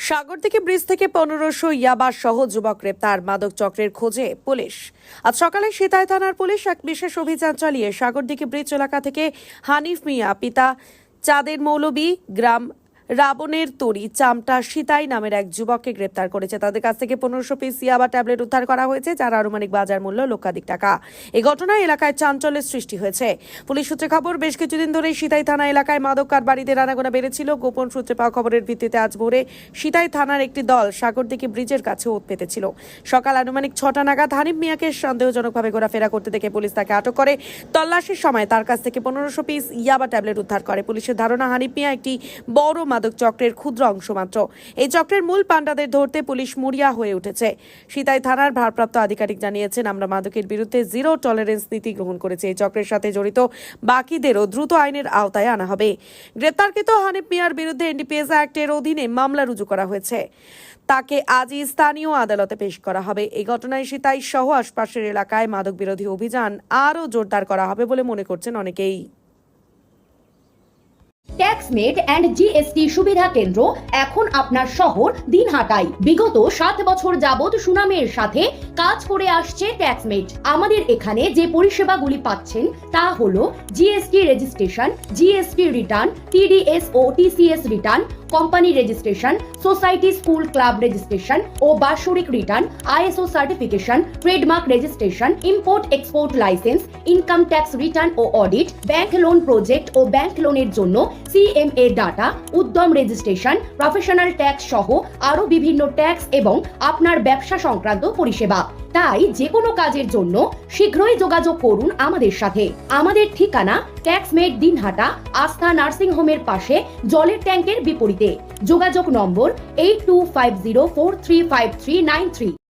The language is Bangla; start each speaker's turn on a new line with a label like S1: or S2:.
S1: সাগরদিঘি ব্রিজ থেকে 1500 ইয়াবা সহ যুবক গ্রেপ্তার, মাদক চক্রের খোঁজে পুলিশ। আজ সকালে সিতাই থানার পুলিশ এক বিশেষ অভিযান চালিয়ে সাগরদিঘি ব্রিজ এলাকা থেকে হানিফ মিয়া পিতা চাঁদের মৌলবী গ্রাম রাবণের তরি চামটা সিতাই নামের এক যুবককে গ্রেপ্তার করেছে। তাদের কাছ থেকে 1500 পিস ইয়াবা ট্যাবলেট উদ্ধার করা হয়েছে, যার আনুমানিক বাজার মূল্য লক্ষাধিক টাকা। এই ঘটনায় এলাকায় চাঞ্চল্যের সৃষ্টি হয়েছে। পুলিশ সূত্রে খবর, বেশ কিছুদিন ধরে সিতাই থানা এলাকায় মাদক কারবারিদের আনাগোনা বেড়েছিল। গোপন সূত্রে পাওয়া খবরের ভিত্তিতে আজ ভোরে সিতাই থানার একটি দল সাগরদিঘি ব্রিজের কাছে ওত পেতেছিল। সকাল আনুমানিক 6টা নাগাদ হানিফ মিয়াকে সন্দেহজনকভাবে ঘোরাফেরা করতে দেখে পুলিশ তাকে আটক করে। তল্লাশির সময় তার কাছ থেকে 1500 পিস ইয়াবা ট্যাবলেট উদ্ধার করে। পুলিশের ধারণা, হানিফ মিয়া একটি বড় মাদক চক্রের ক্ষুদ্র অংশ মাত্র। এই চক্রের মূল পান্ডাদের ধরতে পুলিশ মরিয়া হয়ে উঠেছে। সিতাই থানার ভারপ্রাপ্ত আধিকারিক জানিয়েছেন, আমরা মাদকের বিরুদ্ধে জিরো টলারেন্স নীতি গ্রহণ করেছি। এই চক্রের সাথে জড়িত বাকিদেরও দ্রুত আইনের আওতায় আনা হবে। গ্রেপ্তারকৃত হানিফ মিয়ার বিরুদ্ধে এনডিপিএস অ্যাক্টের অধীনে মামলা রুজু করা হয়েছে। তাকে আজই স্থানীয় আদালতে পেশ করা হবে। এই ঘটনায় সিতাই সহ আশপাশের এলাকায় মাদক বিরোধী অভিযান আরও জোরদার করা হবে বলে মনে করছেন অনেকেই।
S2: ট্যাক্সমেট অ্যান্ড জিএসটি সুবিধা কেন্দ্র এখন আপনার শহর দিনহাটায়। বিগত 7 বছর যাবত সুনামের সাথে কাজ করে আসছে ট্যাক্সমেট। আমাদের এখানে যে পরিষেবাগুলি পাচ্ছেন তা হলো GST registration, GST return, TDS ও TCS return, company registration, society school club registration ও বাৎসরিক return, ISO certification, trademark registration, import export licence, income tax return ও অডিট, ব্যাংক লোন প্রজেক্ট ও ব্যাংক লোনের জন্য CMA data, Udyam registration, professional tax সহ আরো বিভিন্ন ট্যাক্স এবং আপনার ব্যবসা সংক্রান্ত পরিষেবা। তাই যে কোনো কাজের জন্য শীঘ্রই যোগাযোগ করুন আমাদের সাথে। আমাদের ঠিকানা ট্যাক্সমেট দিনহাটা, আস্থা নার্সিং হোমের পাশে, জলের ট্যাঙ্কের বিপরীতে। যোগাযোগ নম্বর 8250435393।